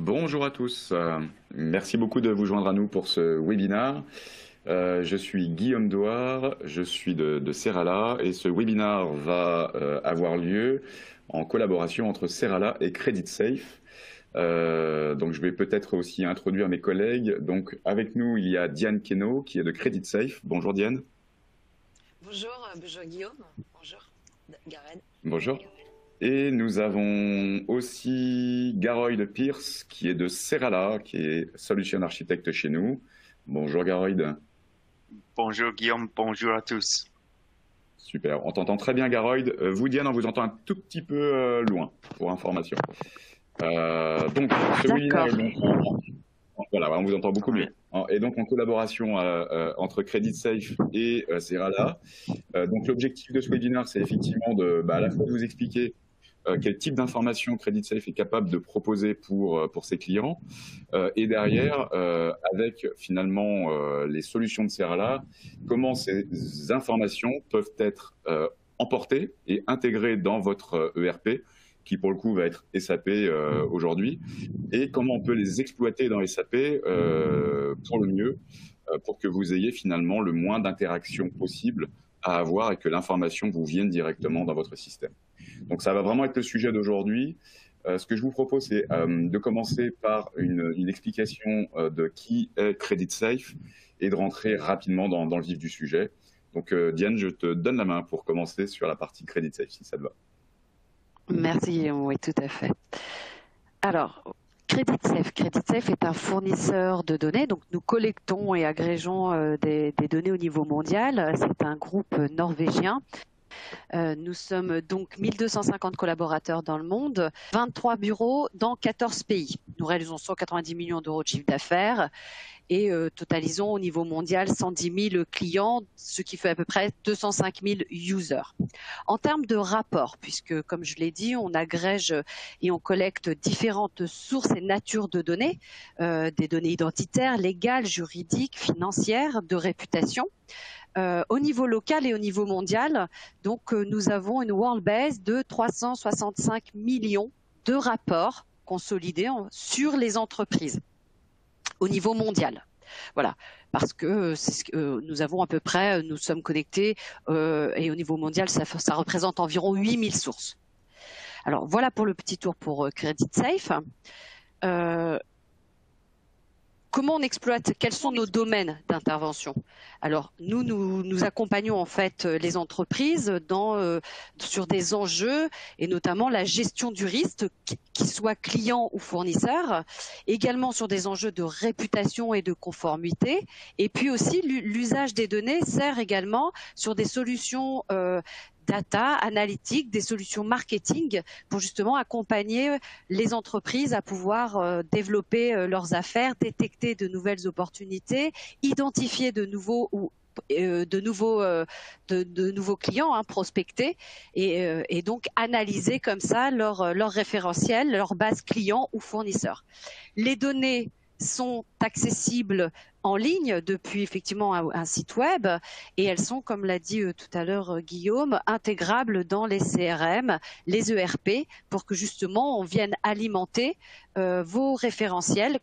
Bonjour à tous. Merci beaucoup de vous joindre à nous pour ce webinaire. Je suis Guillaume Douard, je suis de Serala et ce webinaire va avoir lieu en collaboration entre Serala et CreditSafe. Donc je vais peut-être aussi introduire mes collègues. Donc avec nous, il y a Diane Queneau qui est de CreditSafe. Bonjour Diane. Bonjour Guillaume, bonjour Gareth. Bonjour. Et nous avons aussi Garoyd Pierce, qui est de Serala, qui est Solution Architect chez nous. Bonjour Garoyd. Bonjour Guillaume, bonjour à tous. Super, on t'entend très bien Garoyd. Vous Diane, on vous entend un tout petit peu loin, pour information. Donc, ce webinaire est donc voilà, on vous entend beaucoup mieux. Et donc en collaboration entre CreditSafe et Serala. Donc l'objectif de ce webinaire, c'est effectivement à la fois de vous expliquer quel type d'informations CreditSafe est capable de proposer pour ses clients, et derrière, avec finalement les solutions de Serala, comment ces informations peuvent être emportées et intégrées dans votre ERP, qui pour le coup va être SAP aujourd'hui, et comment on peut les exploiter dans SAP pour le mieux, pour que vous ayez finalement le moins d'interactions possible à avoir et que l'information vous vienne directement dans votre système. Donc ça va vraiment être le sujet d'aujourd'hui. Ce que je vous propose, c'est de commencer par une explication de qui est CreditSafe et de rentrer rapidement dans le vif du sujet. Donc Diane, je te donne la main pour commencer sur la partie CreditSafe, si ça te va. Merci Guillaume, oui tout à fait. Alors, CreditSafe est un fournisseur de données, donc nous collectons et agrégeons des données au niveau mondial. C'est un groupe norvégien. Nous sommes donc 1250 collaborateurs dans le monde, 23 bureaux dans 14 pays. Nous réalisons 190 millions d'euros de chiffre d'affaires et totalisons au niveau mondial 110 000 clients, ce qui fait à peu près 205 000 users. En termes de rapports, puisque comme je l'ai dit, on agrège et on collecte différentes sources et natures de données, des données identitaires, légales, juridiques, financières, de réputation. Au niveau local et au niveau mondial, donc nous avons une world base de 365 millions de rapports consolidés sur les entreprises au niveau mondial. Voilà, parce que nous avons à peu près, nous sommes connectés et au niveau mondial, ça représente environ 8000 sources. Alors voilà pour le petit tour pour CreditSafe. Comment on exploite? Quels sont nos domaines d'intervention? Alors nous accompagnons en fait les entreprises sur des enjeux et notamment la gestion du risque, qu'il soit client ou fournisseur, également sur des enjeux de réputation et de conformité. Et puis aussi l'usage des données sert également sur des solutions data, analytiques, des solutions marketing pour justement accompagner les entreprises à pouvoir développer leurs affaires, détecter de nouvelles opportunités, identifier de nouveaux clients, prospecter et donc analyser comme ça leur référentiel, leur base client ou fournisseur. Les données sont accessibles en ligne depuis effectivement un site web et elles sont, comme l'a dit tout à l'heure Guillaume, intégrables dans les CRM, les ERP pour que justement on vienne alimenter vos référentiels.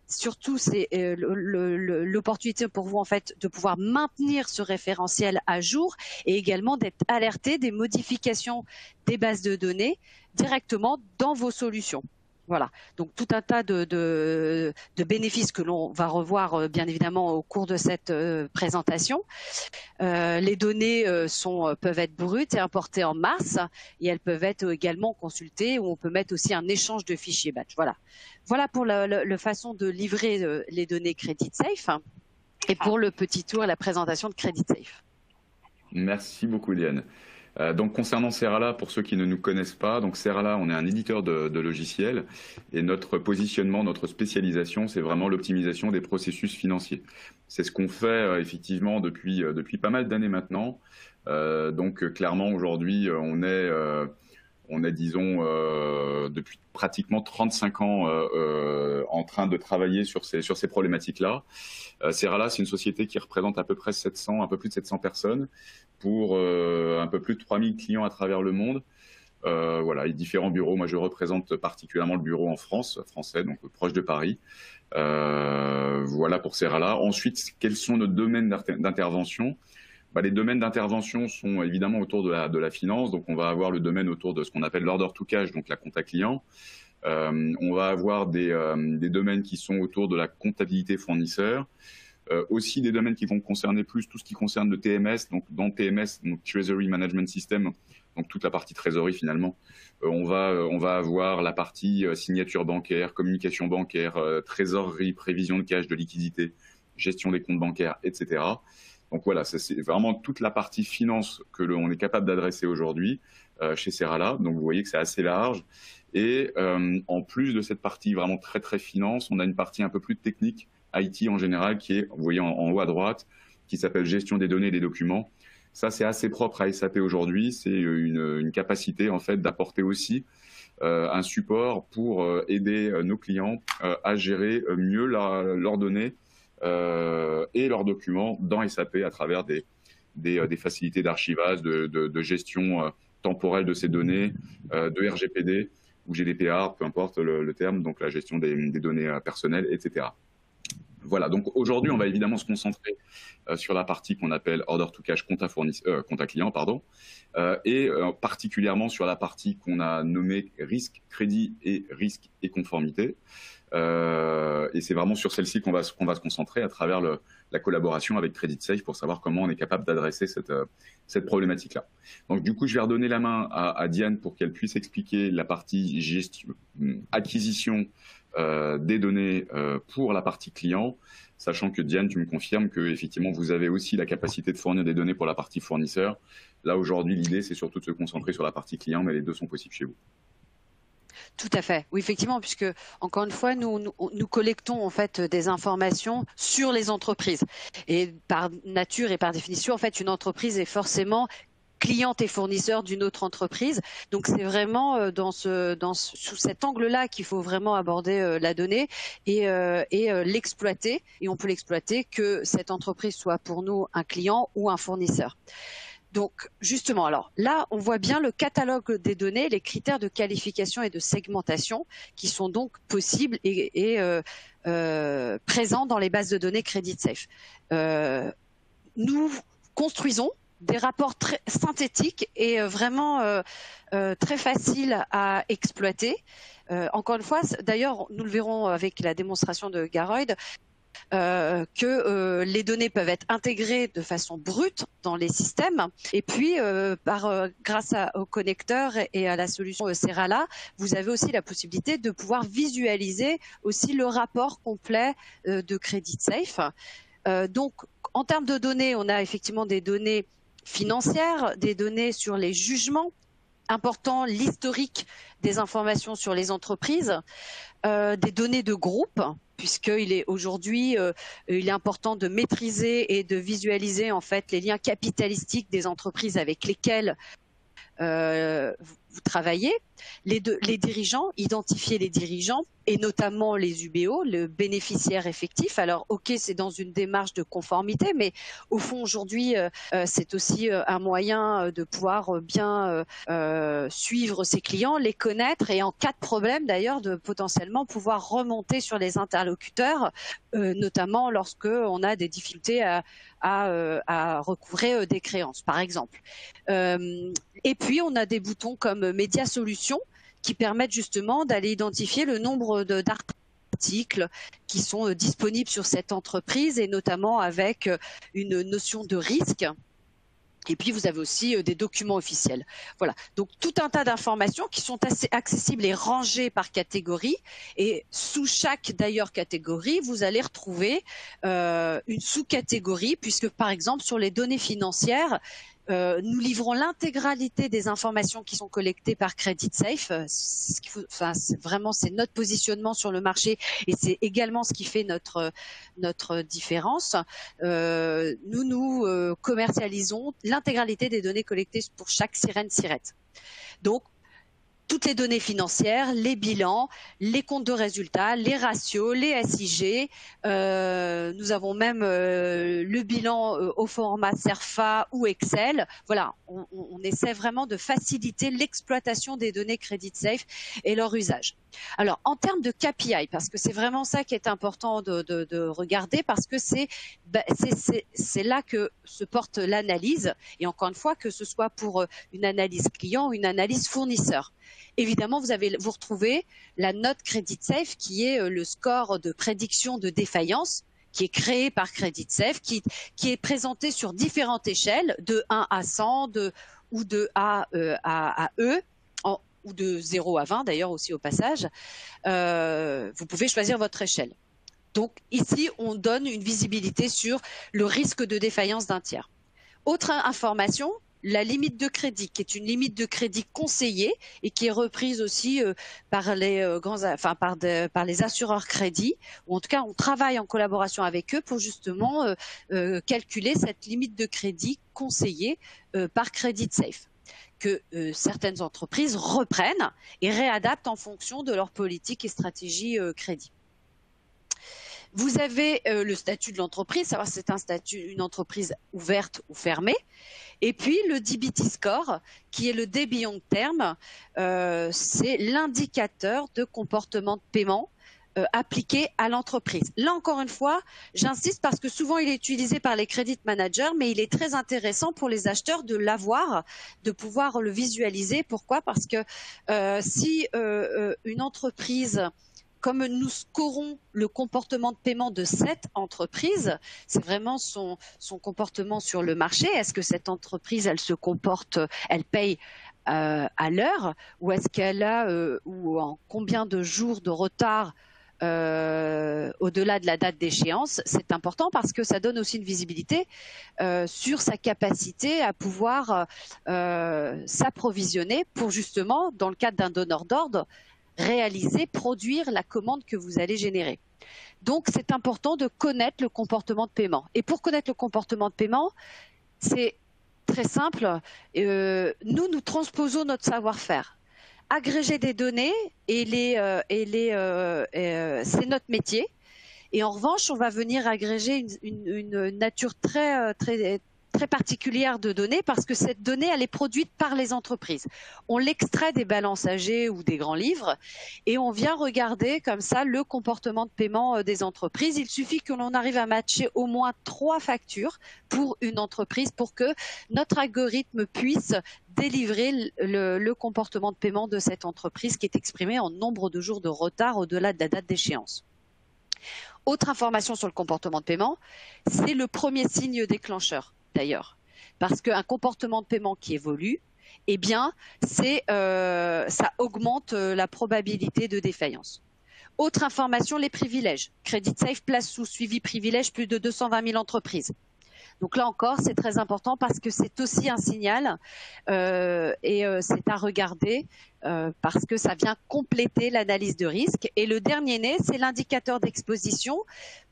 Surtout, c'est l'opportunité pour vous en fait de pouvoir maintenir ce référentiel à jour et également d'être alerté des modifications des bases de données directement dans vos solutions. Voilà, donc tout un tas de bénéfices que l'on va revoir bien évidemment au cours de cette présentation. Les données peuvent être brutes et importées en masse et elles peuvent être également consultées ou on peut mettre aussi un échange de fichiers batch. Voilà pour la façon de livrer les données CreditSafe et pour le petit tour et la présentation de CreditSafe. Merci beaucoup Diane. Donc concernant Serala, pour ceux qui ne nous connaissent pas, donc Serala, on est un éditeur de logiciels et notre positionnement, notre spécialisation, c'est vraiment l'optimisation des processus financiers. C'est ce qu'on fait effectivement depuis pas mal d'années maintenant. Donc clairement aujourd'hui, on est disons depuis pratiquement 35 ans en train de travailler sur ces problématiques-là. Serala, c'est une société qui représente à peu près un peu plus de 700 personnes pour un peu plus de 3000 clients à travers le monde. Voilà, et différents bureaux. Moi, je représente particulièrement le bureau en France, français, donc proche de Paris. Voilà pour Serala. Ensuite, quels sont nos domaines d'intervention? Les domaines d'intervention sont évidemment autour de la finance. Donc, on va avoir le domaine autour de ce qu'on appelle l'order to cash, donc la compta client. On va avoir des domaines qui sont autour de la comptabilité fournisseur. Aussi des domaines qui vont concerner plus tout ce qui concerne le TMS. Donc, dans TMS, donc Treasury Management System, donc toute la partie trésorerie finalement, on va avoir la partie signature bancaire, communication bancaire, trésorerie, prévision de cash, de liquidité, gestion des comptes bancaires, etc. Donc voilà, c'est vraiment toute la partie finance que l'on est capable d'adresser aujourd'hui chez Serala. Donc vous voyez que c'est assez large. Et en plus de cette partie vraiment très très finance, on a une partie un peu plus technique, IT en général, qui est, vous voyez en haut à droite, qui s'appelle gestion des données et des documents. Ça, c'est assez propre à SAP aujourd'hui. C'est une capacité en fait d'apporter aussi un support pour aider nos clients à gérer mieux leurs données et leurs documents dans SAP à travers des facilités d'archivage, de gestion temporelle de ces données, de RGPD ou GDPR, peu importe le terme, donc la gestion des données personnelles, etc. Voilà, donc aujourd'hui, on va évidemment se concentrer sur la partie qu'on appelle order to cash, compta client, pardon, et particulièrement sur la partie qu'on a nommée risque, crédit et risque et conformité. Et c'est vraiment sur celle-ci qu'on va se concentrer à travers la collaboration avec CreditSafe pour savoir comment on est capable d'adresser cette problématique-là. Donc du coup, je vais redonner la main à Diane pour qu'elle puisse expliquer la partie gestion, acquisition des données pour la partie client, sachant que Diane, tu me confirmes que effectivement vous avez aussi la capacité de fournir des données pour la partie fournisseur. Là aujourd'hui, l'idée c'est surtout de se concentrer sur la partie client, mais les deux sont possibles chez vous. Tout à fait. Oui, effectivement, puisque encore une fois, nous collectons en fait des informations sur les entreprises. Et par nature et par définition, en fait, une entreprise est forcément cliente et fournisseur d'une autre entreprise. Donc c'est vraiment sous cet angle-là qu'il faut vraiment aborder la donnée et l'exploiter. Et on peut l'exploiter que cette entreprise soit pour nous un client ou un fournisseur. Donc justement, alors là, on voit bien le catalogue des données, les critères de qualification et de segmentation qui sont donc possibles et présents dans les bases de données CreditSafe. Nous construisons des rapports très synthétiques et vraiment très faciles à exploiter. Encore une fois, d'ailleurs, nous le verrons avec la démonstration de Garoyd, que les données peuvent être intégrées de façon brute dans les systèmes et puis grâce au connecteur et à la solution Serala, vous avez aussi la possibilité de pouvoir visualiser aussi le rapport complet de CreditSafe. Donc en termes de données, on a effectivement des données financières, des données sur les jugements importants, l'historique des informations sur les entreprises, des données de groupe, puisqu'il est aujourd'hui, il est important de maîtriser et de visualiser en fait les liens capitalistiques des entreprises avec lesquelles vous travaillez, les dirigeants, identifier les dirigeants et notamment les UBO, le bénéficiaire effectif. Alors ok, c'est dans une démarche de conformité, mais au fond aujourd'hui c'est aussi un moyen de pouvoir bien suivre ses clients, les connaître et en cas de problème d'ailleurs de potentiellement pouvoir remonter sur les interlocuteurs, notamment lorsque on a des difficultés à recouvrer des créances par exemple. Et puis on a des boutons comme Média Solutions qui permettent justement d'aller identifier le nombre d'articles qui sont disponibles sur cette entreprise et notamment avec une notion de risque. Et puis vous avez aussi des documents officiels. Voilà, donc tout un tas d'informations qui sont assez accessibles et rangées par catégorie. Et sous chaque d'ailleurs catégorie, vous allez retrouver une sous-catégorie, puisque par exemple sur les données financières, nous livrons l'intégralité des informations qui sont collectées par CreditSafe. C'est notre positionnement sur le marché et c'est également ce qui fait notre différence. Nous commercialisons l'intégralité des données collectées pour chaque sirène. Donc, toutes les données financières, les bilans, les comptes de résultats, les ratios, les SIG. Nous avons même le bilan au format CERFA ou Excel. Voilà, on essaie vraiment de faciliter l'exploitation des données CreditSafe et leur usage. Alors, en termes de KPI, parce que c'est vraiment ça qui est important de regarder, parce que c'est là que se porte l'analyse, et encore une fois, que ce soit pour une analyse client ou une analyse fournisseur. Évidemment, vous retrouvez la note CreditSafe qui est le score de prédiction de défaillance qui est créé par CreditSafe, qui est présenté sur différentes échelles, de 1 à 100, ou de A à E, ou de 0 à 20 d'ailleurs aussi au passage. Vous pouvez choisir votre échelle. Donc ici, on donne une visibilité sur le risque de défaillance d'un tiers. Autre information, la limite de crédit, qui est une limite de crédit conseillée et qui est reprise aussi par les par les assureurs crédit, ou en tout cas on travaille en collaboration avec eux pour justement calculer cette limite de crédit conseillée par CreditSafe, que certaines entreprises reprennent et réadaptent en fonction de leur politique et stratégie crédit. Vous avez le statut de l'entreprise, savoir si c'est un statut, une entreprise ouverte ou fermée. Et puis le DBT score, qui est le débit long terme, c'est l'indicateur de comportement de paiement appliqué à l'entreprise. Là encore une fois, j'insiste parce que souvent il est utilisé par les credit managers, mais il est très intéressant pour les acheteurs de l'avoir, de pouvoir le visualiser. Pourquoi? Parce que si une entreprise, comme nous scorons le comportement de paiement de cette entreprise, c'est vraiment son comportement sur le marché. Est-ce que cette entreprise, elle se comporte, elle paye à l'heure, ou est-ce qu'elle a, ou en combien de jours de retard au-delà de la date d'échéance? C'est important parce que ça donne aussi une visibilité sur sa capacité à pouvoir s'approvisionner pour justement, dans le cadre d'un donneur d'ordre, réaliser, produire la commande que vous allez générer. Donc, c'est important de connaître le comportement de paiement. Et pour connaître le comportement de paiement, c'est très simple. Nous transposons notre savoir-faire. Agréger des données, c'est notre métier. Et en revanche, on va venir agréger une nature très particulière de données, parce que cette donnée, elle est produite par les entreprises. On l'extrait des balances AG ou des grands livres et on vient regarder comme ça le comportement de paiement des entreprises. Il suffit que l'on arrive à matcher au moins 3 factures pour une entreprise pour que notre algorithme puisse délivrer le comportement de paiement de cette entreprise, qui est exprimé en nombre de jours de retard au-delà de la date d'échéance. Autre information sur le comportement de paiement, c'est le premier signe déclencheur. D'ailleurs, parce qu'un comportement de paiement qui évolue, eh bien, ça augmente la probabilité de défaillance. Autre information, les privilèges. CreditSafe place sous suivi privilège plus de 220 000 entreprises. Donc là encore, c'est très important parce que c'est aussi un signal et c'est à regarder parce que ça vient compléter l'analyse de risque. Et le dernier né, c'est l'indicateur d'exposition.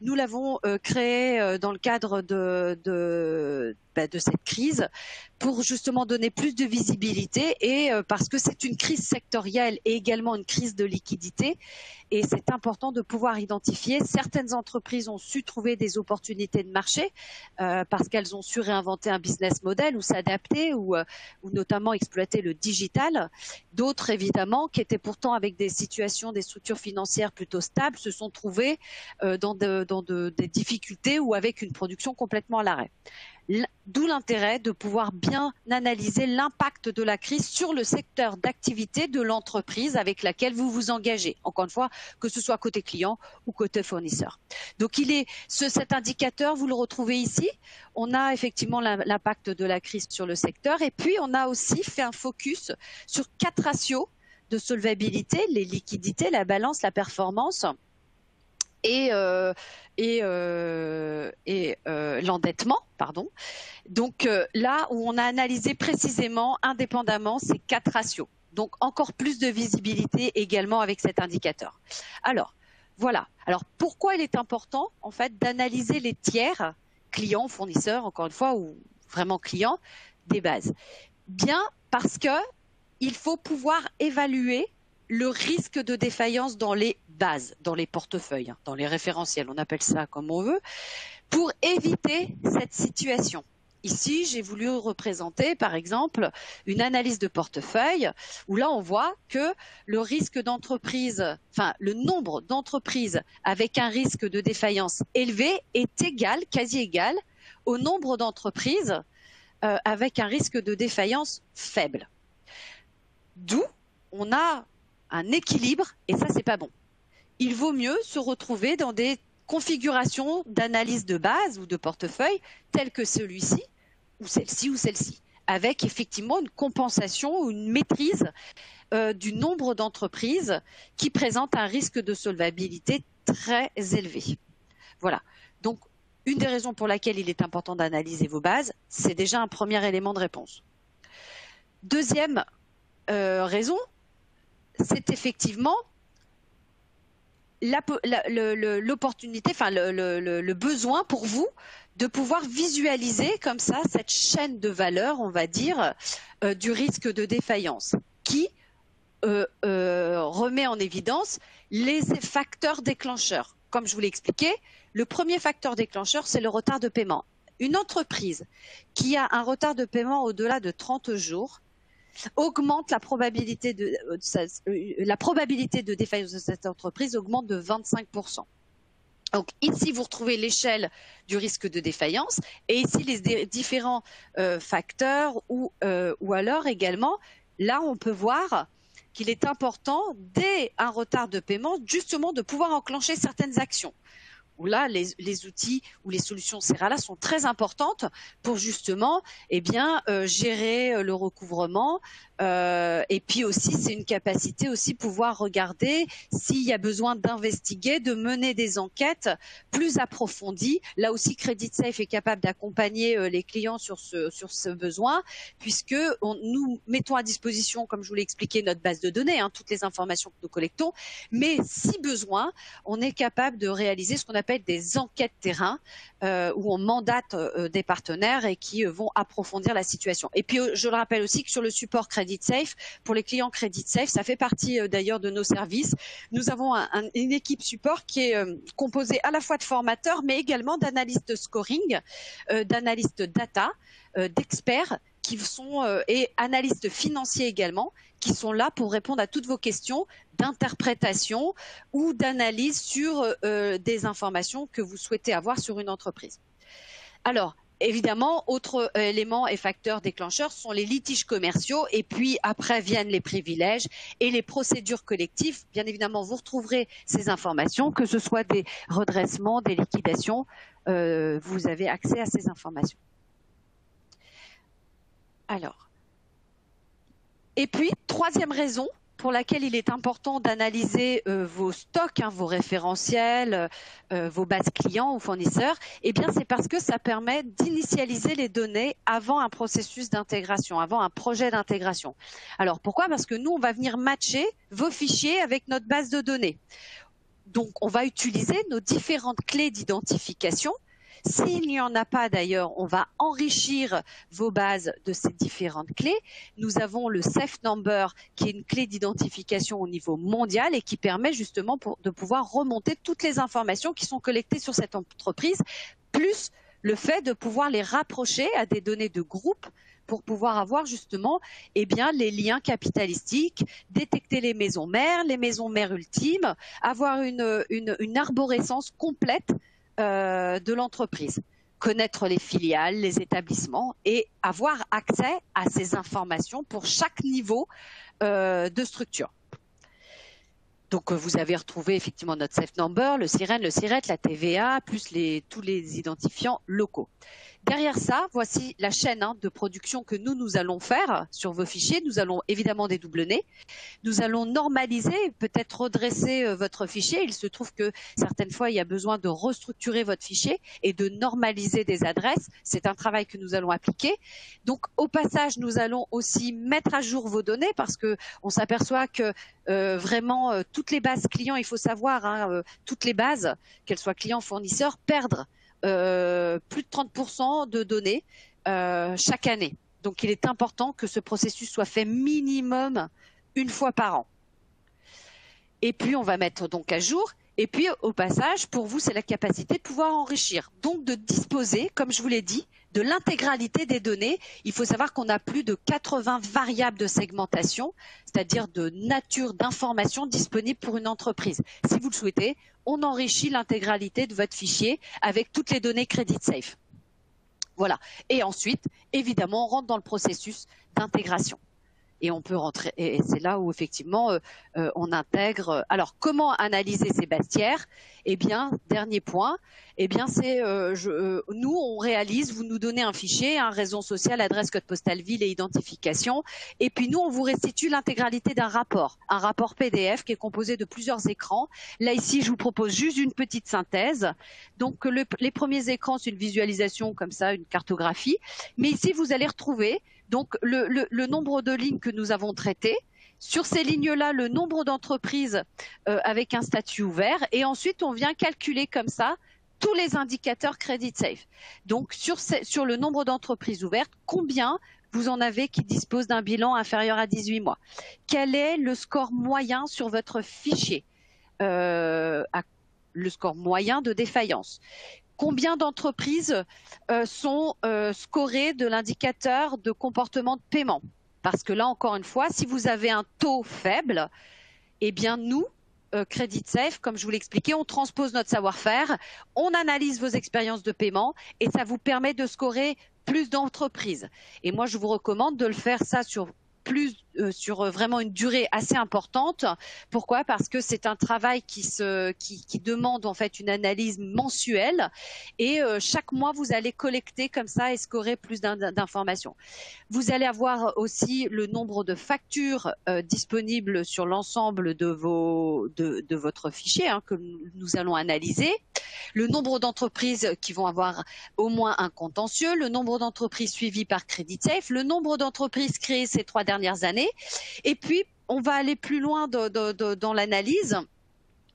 Nous l'avons créé dans le cadre de cette crise pour justement donner plus de visibilité et parce que c'est une crise sectorielle et également une crise de liquidité. Et c'est important de pouvoir identifier. Certaines entreprises ont su trouver des opportunités de marché parce qu'elles ont su réinventer un business model ou s'adapter ou notamment exploiter le digital. D'autres, évidemment, qui étaient pourtant avec des situations, des structures financières plutôt stables, se sont trouvées dans des difficultés ou avec une production complètement à l'arrêt. D'où l'intérêt de pouvoir bien analyser l'impact de la crise sur le secteur d'activité de l'entreprise avec laquelle vous vous engagez. Encore une fois, que ce soit côté client ou côté fournisseur. Donc cet indicateur, vous le retrouvez ici. On a effectivement l'impact de la crise sur le secteur et puis on a aussi fait un focus sur 4 ratios de solvabilité, les liquidités, la balance, la performance et l'endettement, pardon. Donc là où on a analysé précisément, indépendamment, ces 4 ratios. Donc encore plus de visibilité également avec cet indicateur. Alors voilà. Alors pourquoi il est important en fait d'analyser les tiers, clients, fournisseurs, encore une fois, ou vraiment clients, des bases? Bien parce que il faut pouvoir évaluer le risque de défaillance dans les bases, dans les portefeuilles, dans les référentiels, on appelle ça comme on veut, pour éviter cette situation. Ici, j'ai voulu représenter, par exemple, une analyse de portefeuille où là, on voit que le risque d'entreprise, enfin, le nombre d'entreprises avec un risque de défaillance élevé est égal, quasi égal, au nombre d'entreprises avec un risque de défaillance faible. D'où on a un équilibre et ça, c'est pas bon. Il vaut mieux se retrouver dans des configurations d'analyse de base ou de portefeuille telles que celui-ci, ou celle-ci, avec effectivement une compensation ou une maîtrise du nombre d'entreprises qui présentent un risque de solvabilité très élevé. Voilà. Donc, une des raisons pour laquelle il est important d'analyser vos bases, c'est déjà un premier élément de réponse. Deuxième raison, c'est effectivement l'opportunité, enfin le besoin pour vous de pouvoir visualiser comme ça cette chaîne de valeur, on va dire, du risque de défaillance qui remet en évidence les facteurs déclencheurs. Comme je vous l'ai expliqué, le premier facteur déclencheur, c'est le retard de paiement. Une entreprise qui a un retard de paiement au-delà de 30 jours augmente la probabilité de défaillance de cette entreprise augmente de 25%. Donc ici, vous retrouvez l'échelle du risque de défaillance et ici les différents facteurs ou alors également, là on peut voir qu'il est important dès un retard de paiement justement de pouvoir enclencher certaines actions. Où là, les outils ou les solutions Serala sont très importantes pour justement gérer le recouvrement. Et puis aussi, c'est une capacité aussi pouvoir regarder s'il y a besoin d'investiguer, de mener des enquêtes plus approfondies. Là aussi, CreditSafe est capable d'accompagner les clients sur ce besoin, puisque nous mettons à disposition, comme je vous l'ai expliqué, notre base de données, toutes les informations que nous collectons. Mais si besoin, on est capable de réaliser ce qu'on appelle des enquêtes terrain, où on mandate des partenaires et qui vont approfondir la situation. Et puis, je le rappelle aussi que sur le support CreditSafe, pour les clients CreditSafe, ça fait partie d'ailleurs de nos services. Nous avons une équipe support qui est composée à la fois de formateurs, mais également d'analystes de scoring, d'analystes data, d'experts qui sont et analystes financiers également, qui sont là pour répondre à toutes vos questions d'interprétation ou d'analyse sur des informations que vous souhaitez avoir sur une entreprise. Alors, évidemment, autre élément et facteur déclencheur sont les litiges commerciaux et puis après viennent les privilèges et les procédures collectives. Bien évidemment, vous retrouverez ces informations, que ce soit des redressements, des liquidations, vous avez accès à ces informations. Alors, et puis, troisième raison pour laquelle il est important d'analyser vos stocks, vos référentiels, vos bases clients ou fournisseurs, eh bien c'est parce que ça permet d'initialiser les données avant un processus d'intégration, avant un projet d'intégration. Alors pourquoi? Parce que nous, on va venir matcher vos fichiers avec notre base de données. Donc, on va utiliser nos différentes clés d'identification. S'il n'y en a pas d'ailleurs, on va enrichir vos bases de ces différentes clés. Nous avons le Safe Number qui est une clé d'identification au niveau mondial et qui permet justement de pouvoir remonter toutes les informations qui sont collectées sur cette entreprise, plus le fait de pouvoir les rapprocher à des données de groupe pour pouvoir avoir justement les liens capitalistiques, détecter les maisons mères ultimes, avoir une arborescence complète de l'entreprise, connaître les filiales, les établissements et avoir accès à ces informations pour chaque niveau de structure. Donc vous avez retrouvé effectivement notre Safe Number, le SIREN, le SIRET, la TVA, plus tous les identifiants locaux. Derrière ça, voici la chaîne de production que nous allons faire sur vos fichiers. Nous allons évidemment dédoublonner. Nous allons normaliser, peut-être redresser votre fichier. Il se trouve que certaines fois, il y a besoin de restructurer votre fichier et de normaliser des adresses. C'est un travail que nous allons appliquer. Donc, au passage, nous allons aussi mettre à jour vos données parce que on s'aperçoit que vraiment, toutes les bases clients, il faut savoir, toutes les bases, qu'elles soient clients, fournisseurs, perdent plus de 30% de données chaque année. Donc, il est important que ce processus soit fait minimum une fois par an. Et puis, on va mettre donc à jour. Et puis, au passage, pour vous, c'est la capacité de pouvoir enrichir. Donc, de disposer, comme je vous l'ai dit, de l'intégralité des données. Il faut savoir qu'on a plus de 80 variables de segmentation, c'est-à-dire de nature d'information disponibles pour une entreprise. Si vous le souhaitez, on enrichit l'intégralité de votre fichier avec toutes les données CreditSafe. Voilà. Et ensuite, évidemment, on rentre dans le processus d'intégration. Et on peut rentrer, et c'est là où effectivement on intègre. Alors, comment analyser ces bestiaires? Eh bien, dernier point, eh bien c'est nous on réalise, vous nous donnez un fichier, raison sociale, adresse, code postal, ville et identification, et puis nous on vous restitue l'intégralité d'un rapport, un rapport PDF qui est composé de plusieurs écrans. Là ici, je vous propose juste une petite synthèse. Donc les premiers écrans, c'est une visualisation comme ça, une cartographie, mais ici vous allez retrouver donc le nombre de lignes que nous avons traitées. Sur ces lignes-là, le nombre d'entreprises avec un statut ouvert. Et ensuite, on vient calculer comme ça tous les indicateurs CreditSafe. Donc, sur le nombre d'entreprises ouvertes, combien vous en avez qui disposent d'un bilan inférieur à 18 mois? Quel est le score moyen sur votre fichier? Le score moyen de défaillance. Combien d'entreprises sont scorées de l'indicateur de comportement de paiement? Parce que là, encore une fois, si vous avez un taux faible, eh bien nous, CreditSafe, comme je vous l'expliquais, on transpose notre savoir-faire, on analyse vos expériences de paiement et ça vous permet de scorer plus d'entreprises. Et moi, je vous recommande de le faire ça sur vraiment une durée assez importante. Pourquoi? Parce que c'est un travail qui demande en fait une analyse mensuelle et chaque mois vous allez collecter comme ça et scorer plus d'informations. Vous allez avoir aussi le nombre de factures disponibles sur l'ensemble de votre fichier que nous allons analyser. Le nombre d'entreprises qui vont avoir au moins un contentieux, le nombre d'entreprises suivies par CreditSafe, le nombre d'entreprises créées ces 3 dernières années. Et puis, on va aller plus loin dans l'analyse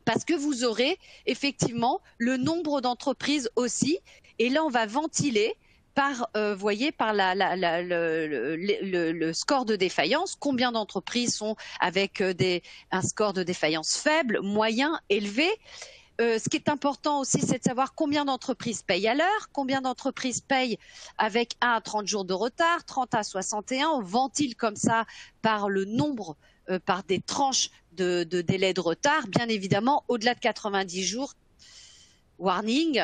parce que vous aurez effectivement le nombre d'entreprises aussi. Et là, on va ventiler par, voyez, par le score de défaillance. Combien d'entreprises sont avec un score de défaillance faible, moyen, élevé? Ce qui est important aussi, c'est de savoir combien d'entreprises payent à l'heure, combien d'entreprises payent avec 1 à 30 jours de retard, 30 à 61. On ventile comme ça par le nombre, par des tranches de délai de retard. Bien évidemment, au-delà de 90 jours, warning.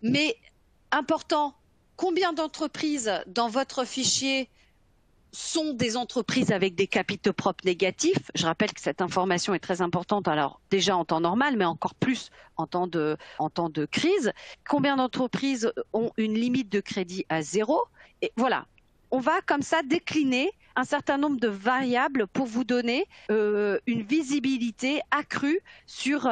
Mais important, combien d'entreprises dans votre fichier sont des entreprises avec des capitaux propres négatifs? Je rappelle que cette information est très importante, alors déjà en temps normal, mais encore plus en temps de crise. Combien d'entreprises ont une limite de crédit à 0? Et voilà, on va comme ça décliner un certain nombre de variables pour vous donner une visibilité accrue sur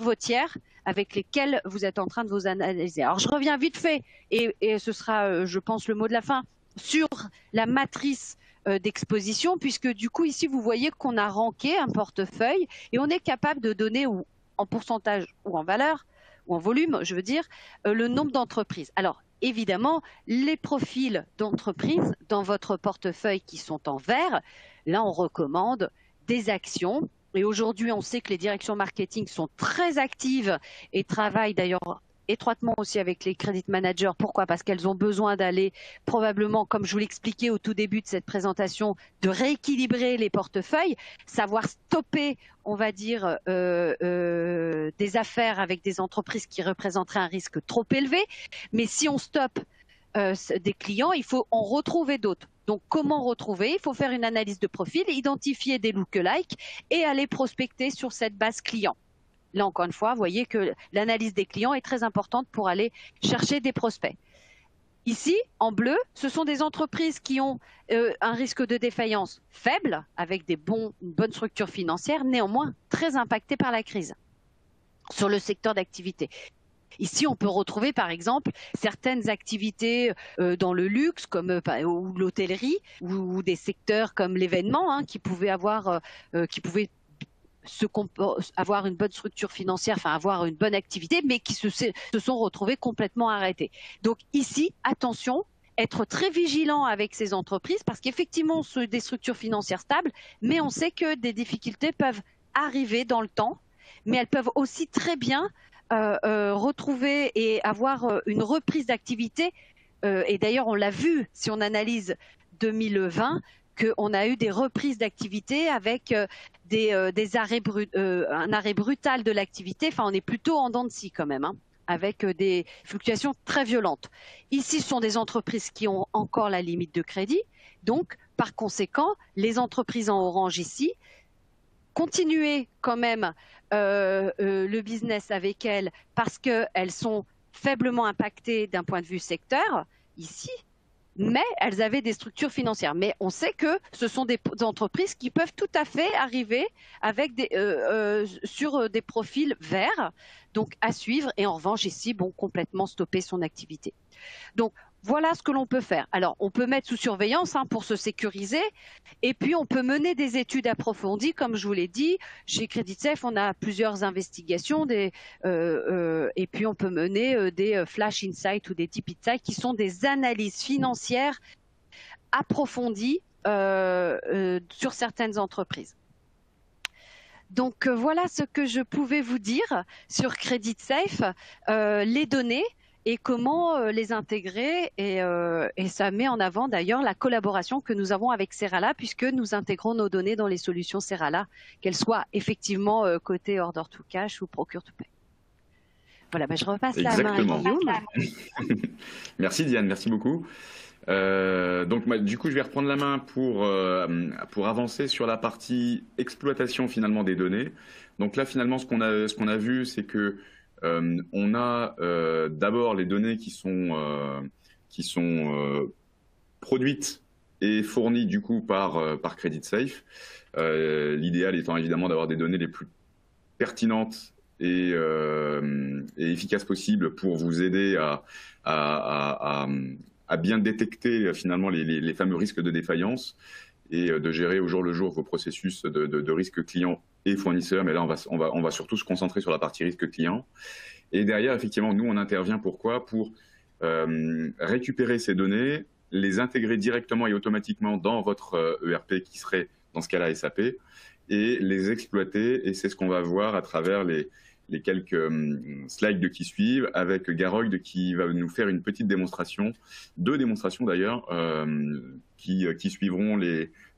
vos tiers avec lesquels vous êtes en train de vous analyser. Alors je reviens vite fait et ce sera, je pense, le mot de la fin sur la matrice d'exposition, puisque du coup ici vous voyez qu'on a ranké un portefeuille et on est capable de donner en pourcentage ou en valeur ou en volume, je veux dire, le nombre d'entreprises. Alors évidemment, les profils d'entreprises dans votre portefeuille qui sont en vert, là on recommande des actions. Et aujourd'hui, on sait que les directions marketing sont très actives et travaillent d'ailleurs étroitement aussi avec les credit managers. Pourquoi? Parce qu'elles ont besoin d'aller probablement, comme je vous l'expliquais au tout début de cette présentation, de rééquilibrer les portefeuilles, savoir stopper, on va dire, des affaires avec des entreprises qui représenteraient un risque trop élevé. Mais si on stoppe des clients, il faut en retrouver d'autres. Donc, comment retrouver? Il faut faire une analyse de profil, identifier des lookalikes et aller prospecter sur cette base client. Là, encore une fois, vous voyez que l'analyse des clients est très importante pour aller chercher des prospects. Ici, en bleu, ce sont des entreprises qui ont un risque de défaillance faible, avec une bonne structure financière, néanmoins très impactée par la crise sur le secteur d'activité. Ici, on peut retrouver, par exemple, certaines activités dans le luxe, comme ou l'hôtellerie, ou des secteurs comme l'événement, qui pouvaient avoir une bonne structure financière, enfin avoir une bonne activité, mais qui se sont retrouvés complètement arrêtés. Donc ici, attention, être très vigilant avec ces entreprises parce qu'effectivement, c'est des structures financières stables, mais on sait que des difficultés peuvent arriver dans le temps, mais elles peuvent aussi très bien retrouver et avoir une reprise d'activité. Et d'ailleurs, on l'a vu si on analyse 2020, qu'on a eu des reprises d'activité avec des arrêts un arrêt brutal de l'activité. Enfin, on est plutôt en dents de scie quand même, hein, avec des fluctuations très violentes. Ici, ce sont des entreprises qui ont encore la limite de crédit. Donc, par conséquent, les entreprises en orange ici, continuer quand même le business avec elles parce qu'elles sont faiblement impactées d'un point de vue secteur ici, mais elles avaient des structures financières. Mais on sait que ce sont des entreprises qui peuvent tout à fait arriver avec sur des profils verts, donc à suivre. Et en revanche, ici, bon, complètement stopper son activité. Donc, voilà ce que l'on peut faire. Alors, on peut mettre sous surveillance pour se sécuriser, et puis on peut mener des études approfondies, comme je vous l'ai dit. Chez CreditSafe, on a plusieurs investigations, et puis on peut mener des flash insights ou des deep insights, qui sont des analyses financières approfondies sur certaines entreprises. Donc voilà ce que je pouvais vous dire sur CreditSafe, les données et comment les intégrer, et ça met en avant d'ailleurs la collaboration que nous avons avec Serala, puisque nous intégrons nos données dans les solutions Serala, qu'elles soient effectivement côté Order to Cash ou Procure to Pay. Voilà, je repasse la main à Guillaume. Merci Diane, merci beaucoup. Donc du coup je vais reprendre la main pour avancer sur la partie exploitation finalement des données. Donc là finalement ce qu'on a vu, c'est que on a d'abord les données qui sont produites et fournies du coup par CreditSafe. L'idéal étant évidemment d'avoir des données les plus pertinentes et efficaces possibles pour vous aider à bien détecter finalement les fameux risques de défaillance et de gérer au jour le jour vos processus de risque client et fournisseur. Mais là, on va surtout se concentrer sur la partie risque client. Et derrière, effectivement, nous, on intervient pourquoi ? Pour récupérer ces données, les intégrer directement et automatiquement dans votre ERP qui serait, dans ce cas-là, SAP, et les exploiter. Et c'est ce qu'on va voir à travers les quelques slides qui suivent, avec Garold qui va nous faire une petite démonstration, deux démonstrations d'ailleurs, qui suivront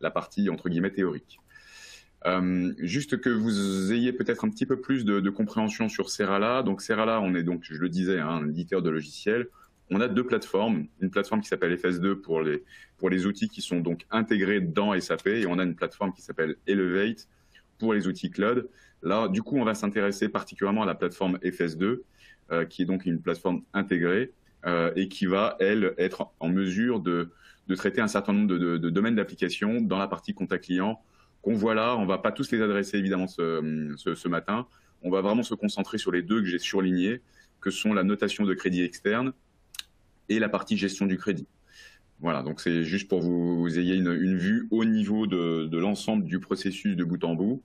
la partie entre guillemets théorique. Juste que vous ayez peut-être un petit peu plus de compréhension sur Serala. Donc Serala, on est donc, je le disais, un éditeur de logiciels. On a deux plateformes, une plateforme qui s'appelle FS2 pour les outils qui sont donc intégrés dans SAP, et on a une plateforme qui s'appelle Elevate pour les outils cloud. Là, du coup, on va s'intéresser particulièrement à la plateforme FS2, qui est donc une plateforme intégrée et qui va, elle, être en mesure de traiter un certain nombre de domaines d'application dans la partie contact client qu'on voit là. On ne va pas tous les adresser, évidemment, ce matin. On va vraiment se concentrer sur les deux que j'ai surlignés, que sont la notation de crédit externe et la partie gestion du crédit. Voilà, donc c'est juste pour vous ayez une vue au niveau de l'ensemble du processus de bout en bout.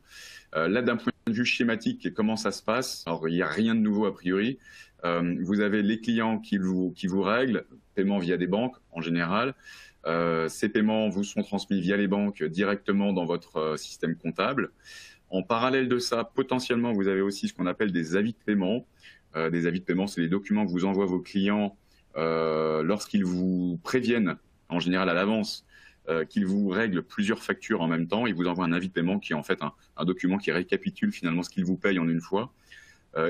Là, d'un point de vue schématique, comment ça se passe? Alors, il n'y a rien de nouveau a priori. Vous avez les clients qui vous règlent, paiement via des banques en général. Ces paiements vous sont transmis via les banques directement dans votre système comptable. En parallèle de ça, potentiellement, vous avez aussi ce qu'on appelle des avis de paiement. Des avis de paiement, c'est les documents que vous envoient vos clients lorsqu'ils vous préviennent, en général à l'avance, qu'ils vous règlent plusieurs factures en même temps. Ils vous envoient un avis de paiement qui est en fait un document qui récapitule finalement ce qu'ils vous payent en une fois.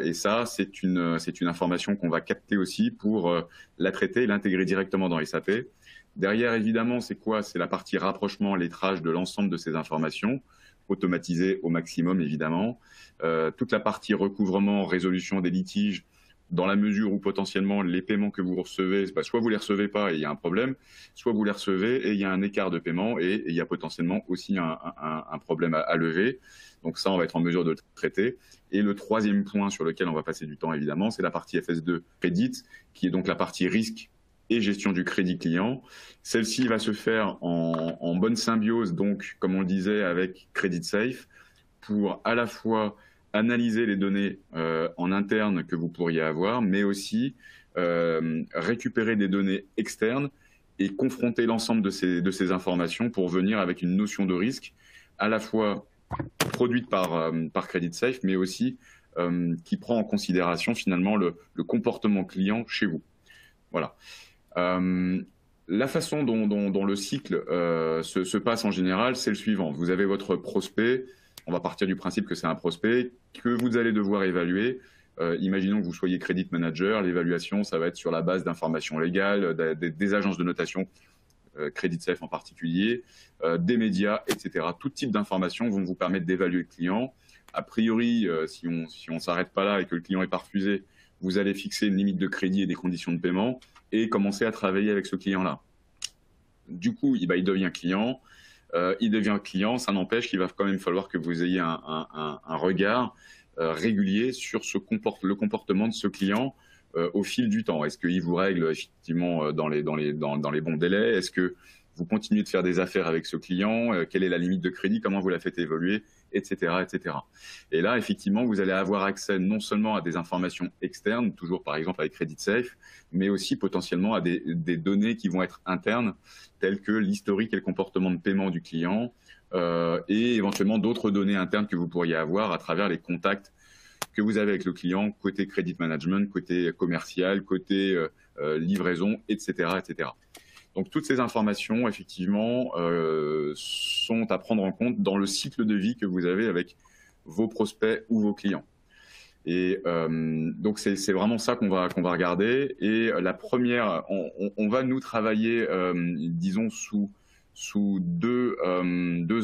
Et ça, c'est une information qu'on va capter aussi pour la traiter et l'intégrer directement dans SAP. Derrière, évidemment, c'est quoi? C'est la partie rapprochement, lettrage de l'ensemble de ces informations, automatisée au maximum, évidemment. Toute la partie recouvrement, résolution des litiges, dans la mesure où potentiellement les paiements que vous recevez, soit vous ne les recevez pas et il y a un problème, soit vous les recevez et il y a un écart de paiement et il y a potentiellement aussi un problème à lever. Donc ça, on va être en mesure de le traiter. Et le troisième point sur lequel on va passer du temps, évidemment, c'est la partie FS2 Crédit, qui est donc la partie risque et gestion du crédit client. Celle-ci va se faire en bonne symbiose, donc, comme on le disait, avec CreditSafe, pour à la fois analyser les données en interne que vous pourriez avoir, mais aussi récupérer des données externes et confronter l'ensemble de ces informations pour venir avec une notion de risque à la fois produite par CreditSafe, mais aussi qui prend en considération finalement le comportement client chez vous. Voilà. La façon dont le cycle se passe en général, c'est le suivant. Vous avez votre prospect, on va partir du principe que c'est un prospect, que vous allez devoir évaluer. Imaginons que vous soyez credit manager, l'évaluation, ça va être sur la base d'informations légales, des agences de notation, CreditSafe en particulier, des médias, etc. Tout type d'informations vont vous permettre d'évaluer le client. A priori, si on ne s'arrête pas là et que le client n'est pas refusé, vous allez fixer une limite de crédit et des conditions de paiement et commencer à travailler avec ce client-là. Du coup, il devient client. Il devient client, ça n'empêche qu'il va quand même falloir que vous ayez un regard régulier sur le comportement de ce client au fil du temps. Est-ce qu'il vous règle effectivement dans les bons délais? Est-ce que vous continuez de faire des affaires avec ce client? Quelle est la limite de crédit? Comment vous la faites évoluer? Etc., etc. Et là, effectivement, vous allez avoir accès non seulement à des informations externes, toujours par exemple avec CreditSafe, mais aussi potentiellement à des données qui vont être internes, telles que l'historique et le comportement de paiement du client, et éventuellement d'autres données internes que vous pourriez avoir à travers les contacts que vous avez avec le client, côté credit management, côté commercial, côté livraison, etc., etc. Donc toutes ces informations, effectivement, sont à prendre en compte dans le cycle de vie que vous avez avec vos prospects ou vos clients. Et donc c'est vraiment ça qu'on va regarder. Et la première, on va nous travailler, disons, sous deux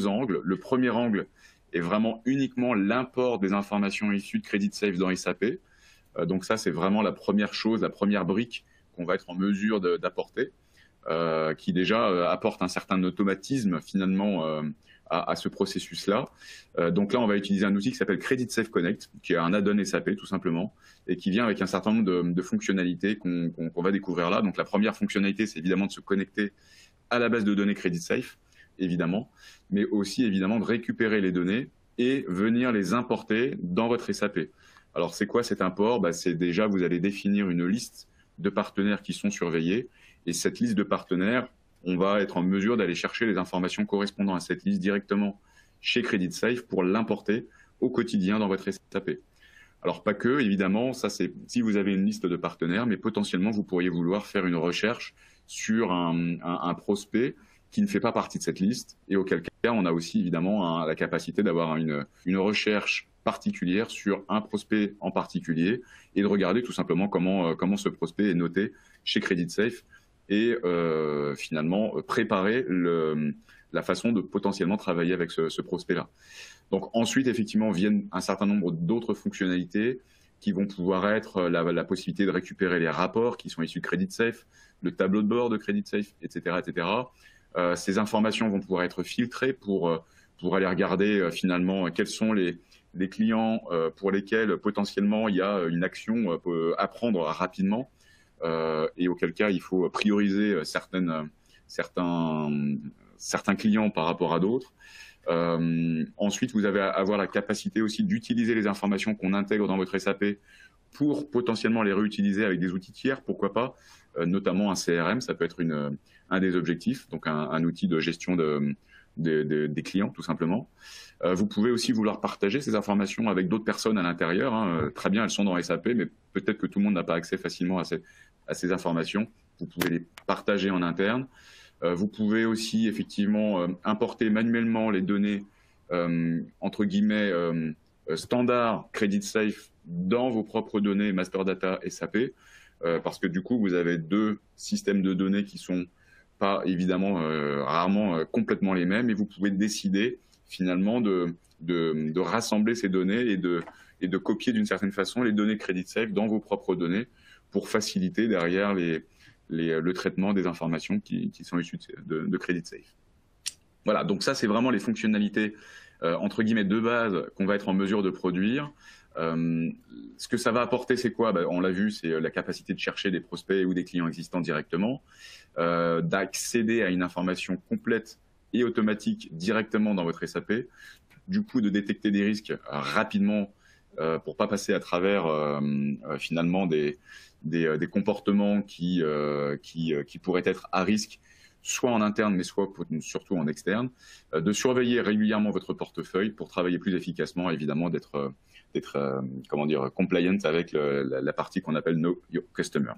angles. Le premier angle est vraiment uniquement l'import des informations issues de CreditSafe dans SAP. Donc ça, c'est vraiment la première chose, la première brique qu'on va être en mesure d'apporter. Qui déjà apporte un certain automatisme finalement à ce processus-là. Donc là, on va utiliser un outil qui s'appelle CreditSafe Connect, qui est un add-on SAP tout simplement, et qui vient avec un certain nombre de fonctionnalités qu'on va découvrir là. Donc la première fonctionnalité, c'est évidemment de se connecter à la base de données CreditSafe, évidemment, mais aussi évidemment de récupérer les données et venir les importer dans votre SAP. Alors c'est quoi cet import? C'est déjà, vous allez définir une liste de partenaires qui sont surveillés. Et cette liste de partenaires, on va être en mesure d'aller chercher les informations correspondant à cette liste directement chez CreditSafe pour l'importer au quotidien dans votre SAP. Alors pas que, évidemment, ça c'est si vous avez une liste de partenaires, mais potentiellement vous pourriez vouloir faire une recherche sur un prospect qui ne fait pas partie de cette liste, et auquel cas on a aussi évidemment la capacité d'avoir une recherche particulière sur un prospect en particulier et de regarder tout simplement comment ce prospect est noté chez CreditSafe et finalement préparer la façon de potentiellement travailler avec ce prospect-là. Donc ensuite, effectivement, viennent un certain nombre d'autres fonctionnalités qui vont pouvoir être la possibilité de récupérer les rapports qui sont issus de CreditSafe, le tableau de bord de CreditSafe, etc., etc. Ces informations vont pouvoir être filtrées pour aller regarder finalement quels sont les clients pour lesquels potentiellement il y a une action à prendre rapidement. Et auquel cas il faut prioriser certains clients par rapport à d'autres. Ensuite, vous allez avoir la capacité aussi d'utiliser les informations qu'on intègre dans votre SAP pour potentiellement les réutiliser avec des outils tiers, pourquoi pas, notamment un CRM, ça peut être un des objectifs, donc un outil de gestion des clients tout simplement. Vous pouvez aussi vouloir partager ces informations avec d'autres personnes à l'intérieur. Très bien, elles sont dans SAP, mais peut-être que tout le monde n'a pas accès facilement à ces informations. Vous pouvez les partager en interne. Vous pouvez aussi effectivement importer manuellement les données entre guillemets standard CreditSafe dans vos propres données Master Data SAP, parce que du coup vous avez deux systèmes de données qui sont pas évidemment rarement complètement les mêmes, et vous pouvez décider finalement de rassembler ces données et de copier d'une certaine façon les données CreditSafe dans vos propres données pour faciliter derrière le traitement des informations qui sont issues de CreditSafe. Voilà, donc ça c'est vraiment les fonctionnalités entre guillemets de base qu'on va être en mesure de produire. Ce que ça va apporter, c'est quoi? On l'a vu, c'est la capacité de chercher des prospects ou des clients existants directement, d'accéder à une information complète et automatique directement dans votre SAP, du coup de détecter des risques rapidement pour pas passer à travers finalement des comportements qui pourraient être à risque soit en interne, mais surtout en externe, de surveiller régulièrement votre portefeuille pour travailler plus efficacement, évidemment, d'être compliant avec la partie qu'on appelle Know Your Customer.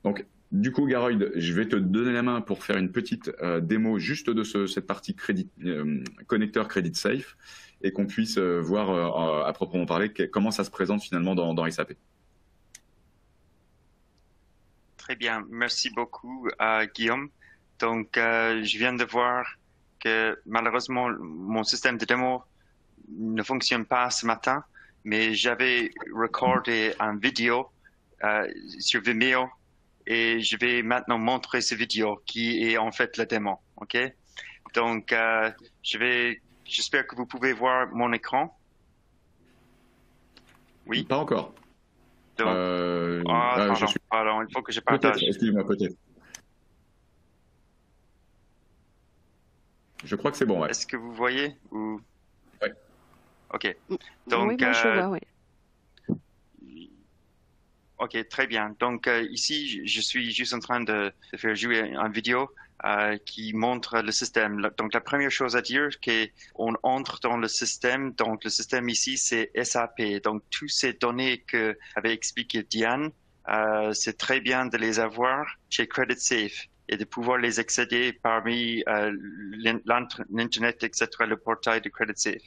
Donc, du coup, Garold, je vais te donner la main pour faire une petite démo juste de cette partie connecteur Credit Safe et qu'on puisse voir à proprement parler comment ça se présente finalement dans SAP. Très bien, merci beaucoup Guillaume. Donc, je viens de voir que malheureusement, mon système de démo ne fonctionne pas ce matin, mais j'avais recordé une vidéo sur Vimeo et je vais maintenant montrer cette vidéo qui est en fait la démo. Ok? Donc, j'espère que vous pouvez voir mon écran. Oui? Pas encore. Donc, pardon, il faut que je partage. Excuse-moi, peut-être. Je crois que c'est bon, ouais. Est-ce que vous voyez ou... Ouais. Ok. Donc, oui, moi je vois, oui. Ok, très bien. Donc ici, je suis juste en train de faire jouer une vidéo qui montre le système. Donc la première chose à dire, c'est qu'on entre dans le système. Donc le système ici, c'est SAP. Donc toutes ces données que avait expliqué Diane, c'est très bien de les avoir chez Credit Safe et de pouvoir les accéder parmi l'Internet, etc., le portail de Credit Safe.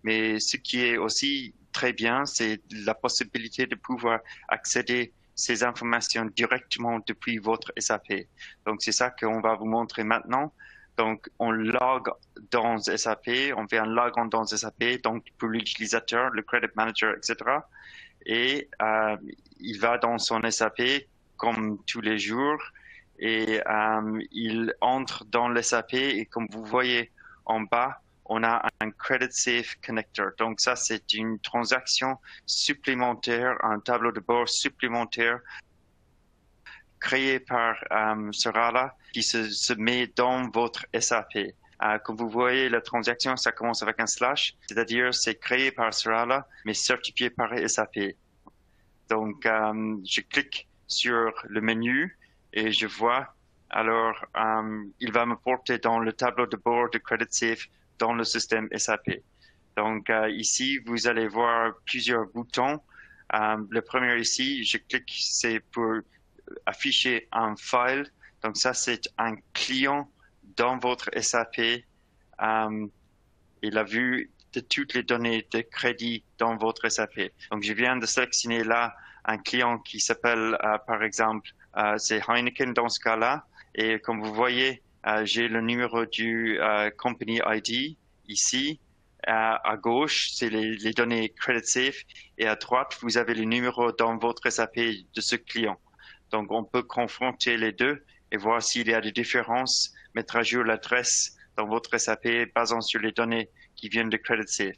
Mais ce qui est aussi très bien, c'est la possibilité de pouvoir accéder ces informations directement depuis votre SAP. Donc, c'est ça qu'on va vous montrer maintenant. Donc, on log dans SAP, on fait un log dans SAP, donc pour l'utilisateur, le credit manager, etc. Et il va dans son SAP comme tous les jours et il entre dans l'SAP et comme vous voyez en bas, on a un Credit Safe Connector. Donc ça, c'est une transaction supplémentaire, un tableau de bord supplémentaire créé par Serala qui se met dans votre SAP. Comme vous voyez, la transaction, ça commence avec un slash, c'est-à-dire c'est créé par Serala, mais certifié par SAP. Donc, je clique sur le menu et je vois, alors, il va me porter dans le tableau de bord de Credit Safe dans le système SAP. Donc, ici, vous allez voir plusieurs boutons. Le premier ici, je clique, c'est pour afficher un file. Donc, ça, c'est un client dans votre SAP. Et la vue de toutes les données de crédit dans votre SAP. Donc, je viens de sélectionner là un client qui s'appelle, par exemple, c'est Heineken dans ce cas-là. Et comme vous voyez, j'ai le numéro du Company ID ici. À gauche, c'est les données Credit Safe. Et à droite, vous avez le numéro dans votre SAP de ce client. Donc, on peut confronter les deux et voir s'il y a des différences, mettre à jour l'adresse dans votre SAP basant sur les données qui viennent de Credit Safe.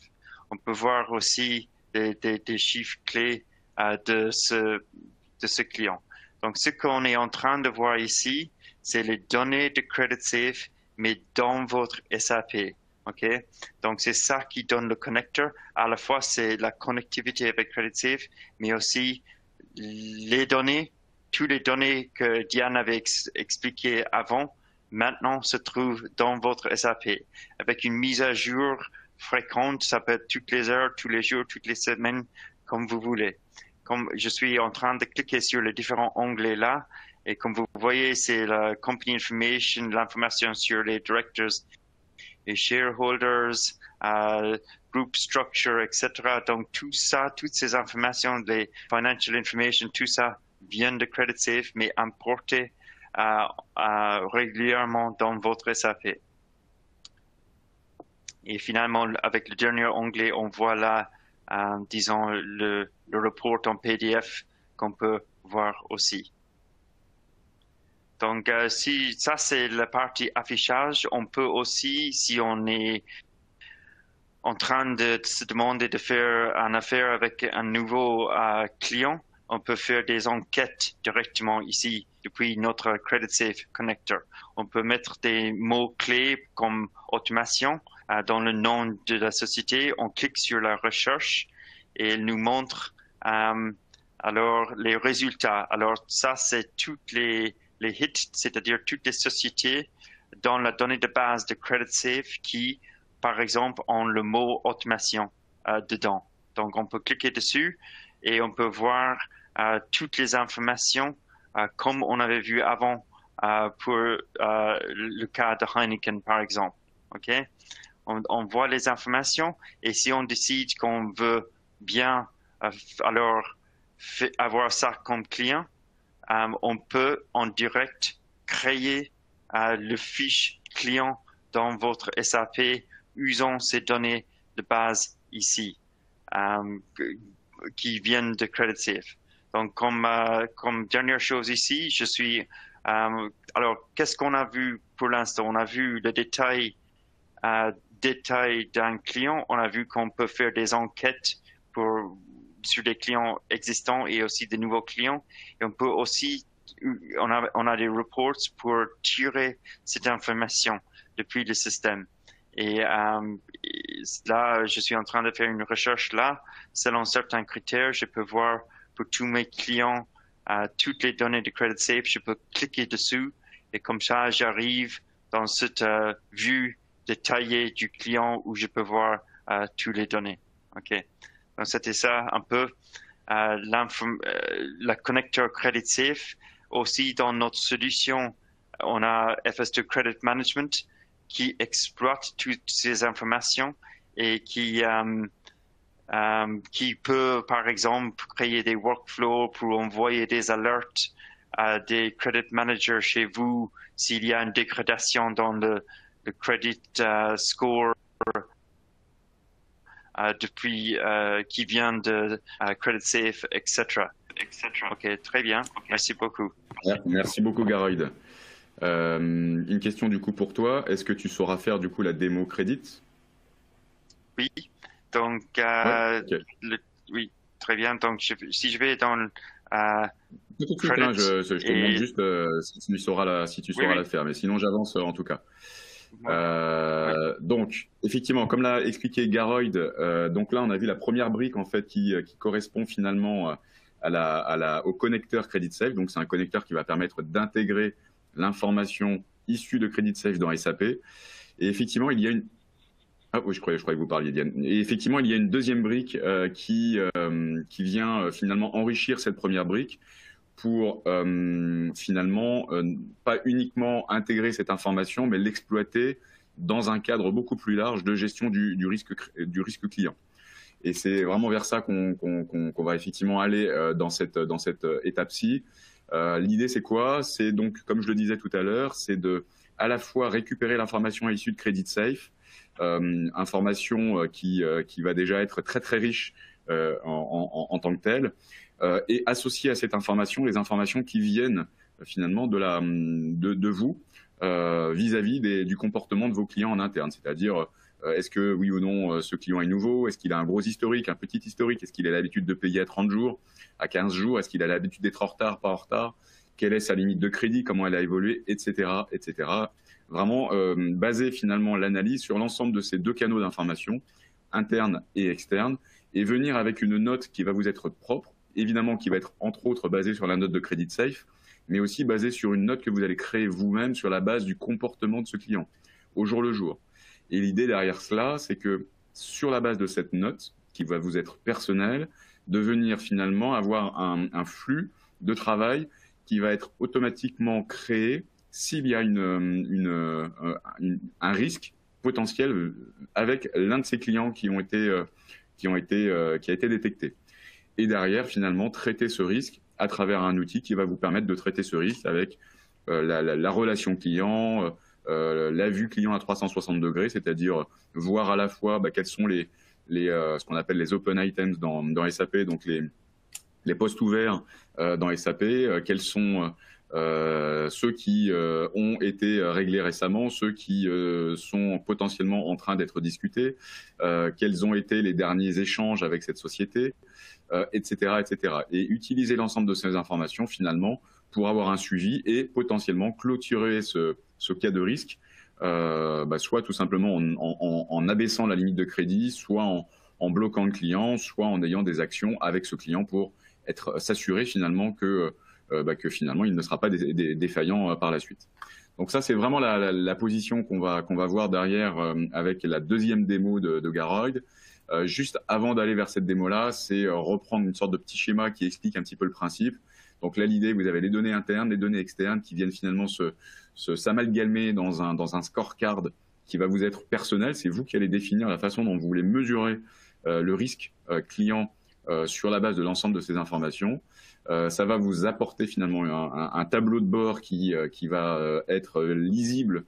On peut voir aussi des chiffres clés de ce client. Donc, ce qu'on est en train de voir ici, c'est les données de Credit Safe, mais dans votre SAP. OK? Donc, c'est ça qui donne le connecteur. À la fois, c'est la connectivité avec Credit Safe, mais aussi les données, toutes les données que Diane avait expliquées avant, maintenant se trouvent dans votre SAP. Avec une mise à jour fréquente, ça peut être toutes les heures, tous les jours, toutes les semaines, comme vous voulez. Comme je suis en train de cliquer sur les différents onglets là, et comme vous voyez, c'est la company information, l'information sur les directors, les shareholders, group structure, etc. Donc tout ça, toutes ces informations, les financial information, tout ça vient de Credit Safe, mais importé régulièrement dans votre SAP. Et finalement, avec le dernier onglet, on voit là, disons, le report en PDF qu'on peut voir aussi. Donc, si ça, c'est la partie affichage, on peut aussi, si on est en train de se demander de faire une affaire avec un nouveau client, on peut faire des enquêtes directement ici depuis notre Credit Safe Connector. On peut mettre des mots-clés comme automation dans le nom de la société. On clique sur la recherche et elle nous montre alors les résultats. Alors ça, c'est toutes les hits, c'est-à-dire toutes les sociétés dans la donnée de base de CreditSafe qui, par exemple, ont le mot automation dedans. Donc, on peut cliquer dessus et on peut voir toutes les informations comme on avait vu avant pour le cas de Heineken, par exemple. OK? On voit les informations et si on décide qu'on veut bien alors avoir ça comme client, on peut en direct créer le fiche client dans votre SAP usant ces données de base ici qui viennent de CreditSafe. Donc comme dernière chose ici, je suis alors qu'est-ce qu'on a vu pour l'instant? On a vu le détail d'un client, on a vu qu'on peut faire des enquêtes sur des clients existants et aussi de nouveaux clients. Et on peut aussi, on a des reports pour tirer cette information depuis le système. Et là, je suis en train de faire une recherche là. Selon certains critères, je peux voir pour tous mes clients toutes les données de CreditSafe. Je peux cliquer dessus et comme ça, j'arrive dans cette vue détaillée du client où je peux voir toutes les données. OK. Donc, c'était ça un peu la connecteur CreditSafe. Aussi, dans notre solution, on a FS2 Credit Management qui exploite toutes ces informations et qui peut, par exemple, créer des workflows pour envoyer des alertes à des credit managers chez vous s'il y a une dégradation dans le credit score depuis qui vient de CreditSafe, etc. OK, très bien. Merci beaucoup. Merci beaucoup, Garoid. Une question du coup pour toi. Est-ce que tu sauras faire du coup la démo crédit? Oui. Donc, okay. oui, très bien. Donc, si je vais dans tout de suite, hein, je te demande juste si tu sauras la faire, mais sinon j'avance en tout cas. Donc, effectivement, comme l'a expliqué Garoid, donc là on a vu la première brique en fait qui correspond finalement au connecteur CreditSafe. Donc c'est un connecteur qui va permettre d'intégrer l'information issue de CreditSafe dans SAP. Et effectivement, il y a une... Ah oui, je croyais que vous parliez, Diane. Et effectivement, il y a une deuxième brique qui vient finalement enrichir cette première brique pour finalement pas uniquement intégrer cette information, mais l'exploiter dans un cadre beaucoup plus large de gestion du risque client. Et c'est vraiment vers ça qu'on va effectivement aller dans cette étape-ci. L'idée, c'est quoi? C'est donc, comme je le disais tout à l'heure, c'est de à la fois récupérer l'information issue de CreditSafe, information qui va déjà être très très riche en tant que telle, et associer à cette information les informations qui viennent finalement de vous vis-à-vis du comportement de vos clients en interne, c'est-à-dire est-ce que oui ou non ce client est nouveau, est-ce qu'il a un gros historique, un petit historique, est-ce qu'il a l'habitude de payer à 30 jours, à 15 jours, est-ce qu'il a l'habitude d'être en retard, pas en retard, quelle est sa limite de crédit, comment elle a évolué, etc. etc. Vraiment baser finalement l'analyse sur l'ensemble de ces deux canaux d'information, interne et externe, et venir avec une note qui va vous être propre, évidemment qui va être entre autres basée sur la note de CreditSafe, mais aussi basée sur une note que vous allez créer vous-même sur la base du comportement de ce client, au jour le jour. Et l'idée derrière cela, c'est que sur la base de cette note, qui va vous être personnelle, de venir finalement avoir un flux de travail qui va être automatiquement créé s'il y a un risque potentiel avec l'un de ces clients qui a été détecté. Et derrière, finalement, traiter ce risque à travers un outil qui va vous permettre de traiter ce risque avec la relation client, la vue client à 360 degrés, c'est-à-dire voir à la fois quels sont ce qu'on appelle les open items dans SAP, donc les postes ouverts dans SAP, quels sont ceux qui ont été réglés récemment, ceux qui sont potentiellement en train d'être discutés, quels ont été les derniers échanges avec cette société, etc., etc. Et utiliser l'ensemble de ces informations finalement pour avoir un suivi et potentiellement clôturer ce cas de risque, soit tout simplement en abaissant la limite de crédit, soit en bloquant le client, soit en ayant des actions avec ce client pour s'assurer finalement que finalement il ne sera pas défaillant par la suite. Donc ça, c'est vraiment la position qu'on va voir derrière avec la deuxième démo de Garoid. Juste avant d'aller vers cette démo-là, c'est reprendre une sorte de petit schéma qui explique un petit peu le principe. Donc là, l'idée, vous avez les données internes, les données externes qui viennent finalement s'amalgamer dans un scorecard qui va vous être personnel. C'est vous qui allez définir la façon dont vous voulez mesurer le risque client sur la base de l'ensemble de ces informations. Ça va vous apporter finalement un tableau de bord qui va être lisible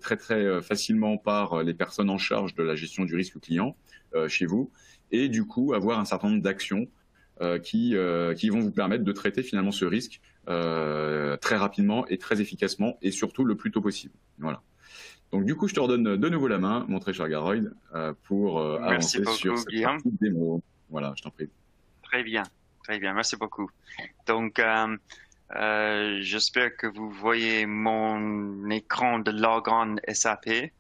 très très facilement par les personnes en charge de la gestion du risque client chez vous, et du coup avoir un certain nombre d'actions qui vont vous permettre de traiter finalement ce risque très rapidement et très efficacement, et surtout le plus tôt possible. Voilà. Donc du coup, je te redonne de nouveau la main, mon très cher Garoid, pour avancer sur cette partie démo. Voilà, je t'en prie. Très bien, merci beaucoup. Donc, j'espère que vous voyez mon écran de Logon SAP.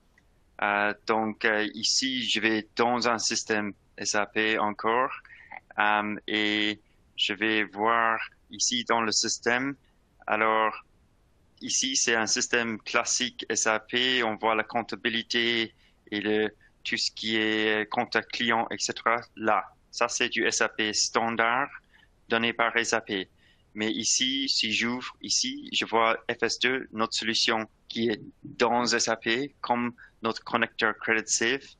Donc, ici, je vais dans un système SAP encore, et je vais voir ici dans le système. Alors, ici, c'est un système classique SAP. On voit la comptabilité et tout ce qui est contact client, etc. Là, ça, c'est du SAP standard donné par SAP. Mais ici, si j'ouvre ici, je vois FS2, notre solution qui est dans SAP, comme notre connecteur CreditSafe.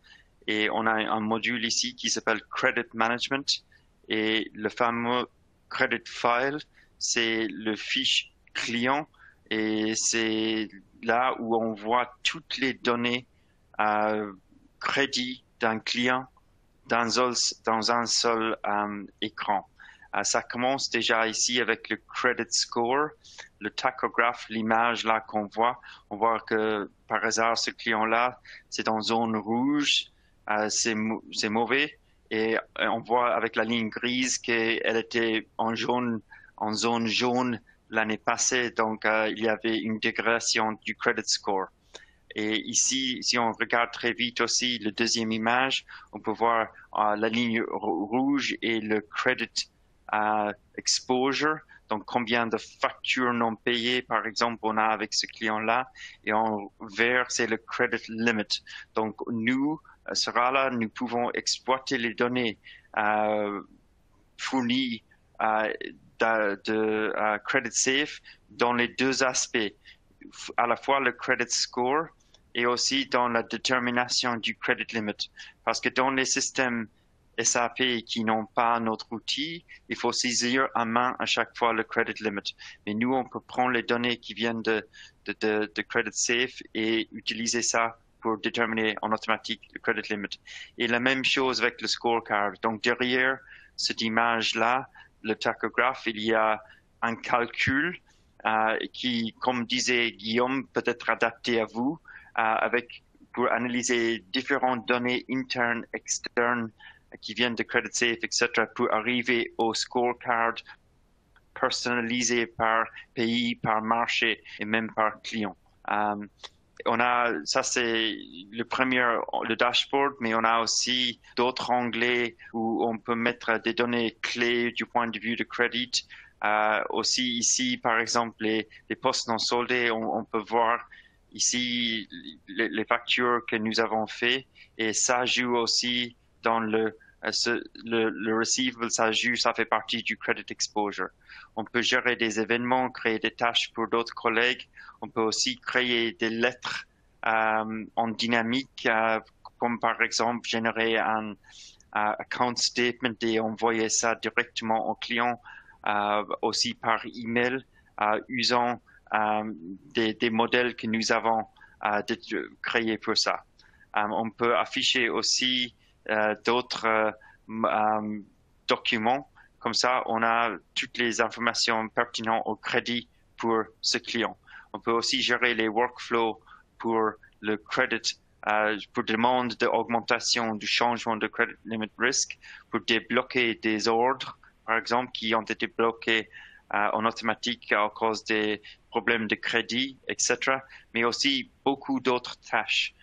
Et on a un module ici qui s'appelle Credit Management. Et le fameux Credit File, c'est le fiche client. Et c'est là où on voit toutes les données crédit d'un client dans un seul écran. Ça commence déjà ici avec le credit score, le tachographe, l'image là qu'on voit. On voit que par hasard ce client-là, c'est en zone rouge, c'est mauvais. Et on voit avec la ligne grise qu'elle était en zone jaune l'année passée. Donc il y avait une dégradation du credit score. Et ici, si on regarde très vite aussi la deuxième image, on peut voir la ligne rouge et le credit exposure, donc combien de factures non payées, par exemple, on a avec ce client-là. Et en vert, c'est le credit limit. Donc nous, nous pouvons exploiter les données fournies de CreditSafe dans les deux aspects, à la fois le credit score et aussi dans la détermination du credit limit. Parce que dans les systèmes SAP qui n'ont pas notre outil, il faut saisir à main à chaque fois le credit limit. Mais nous, on peut prendre les données qui viennent de CreditSafe et utiliser ça pour déterminer en automatique le credit limit. Et la même chose avec le scorecard. Donc derrière cette image-là, le tachographe, il y a un calcul qui, comme disait Guillaume, peut être adapté à vous, pour analyser différentes données internes, externes, qui viennent de CreditSafe, etc., pour arriver au scorecard personnalisé par pays, par marché et même par client. Ça c'est le dashboard, mais on a aussi d'autres onglets où on peut mettre des données clés du point de vue de crédit. Aussi ici, par exemple, les postes non soldés, on peut voir ici les factures que nous avons fait, et ça joue aussi dans le receivable, ça fait partie du credit exposure. On peut gérer des événements, créer des tâches pour d'autres collègues. On peut aussi créer des lettres en dynamique, comme par exemple générer un account statement et envoyer ça directement au client, aussi par email, usant des modèles que nous avons créés pour ça. On peut afficher aussi d'autres documents. Comme ça, on a toutes les informations pertinentes au crédit pour ce client. On peut aussi gérer les workflows pour le credit, pour demande d'augmentation du changement de credit limit risk, pour débloquer des ordres, par exemple, qui ont été bloqués en automatique à cause des problèmes de crédit, etc. Mais aussi beaucoup d'autres tâches.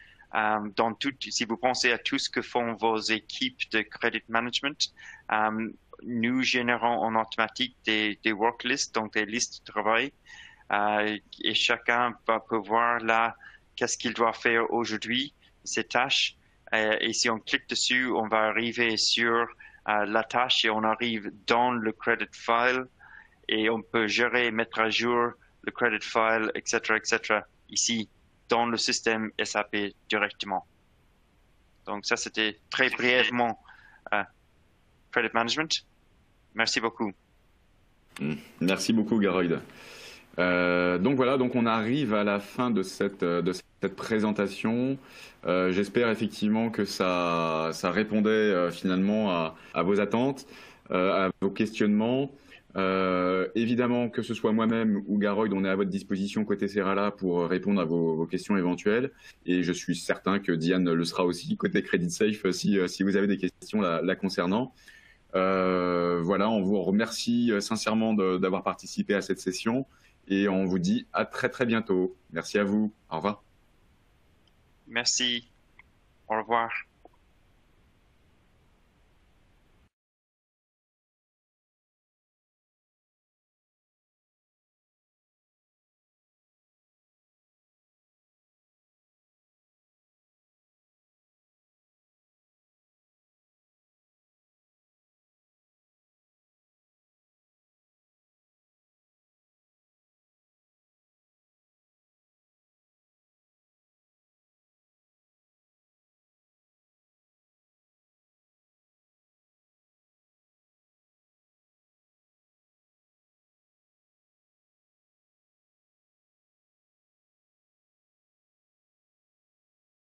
Si vous pensez à tout ce que font vos équipes de credit management, nous générons en automatique des work lists, donc des listes de travail, et chacun va pouvoir là qu'est-ce qu'il doit faire aujourd'hui, ses tâches. Et si on clique dessus, on va arriver sur la tâche et on arrive dans le credit file et on peut gérer, mettre à jour le credit file, etc., ici dans le système SAP directement. Donc ça, c'était très brièvement Credit Management. Merci beaucoup. Merci beaucoup, Garoid. Donc voilà, donc on arrive à la fin de cette présentation. J'espère effectivement que ça répondait finalement à vos attentes, à vos questionnements. Évidemment, que ce soit moi-même ou Garoid, on est à votre disposition côté Serala pour répondre à vos questions éventuelles. Et je suis certain que Diane le sera aussi côté Credit Safe si vous avez des questions la concernant. Voilà, on vous remercie sincèrement d'avoir participé à cette session et on vous dit à très très bientôt. Merci à vous. Au revoir. Merci. Au revoir.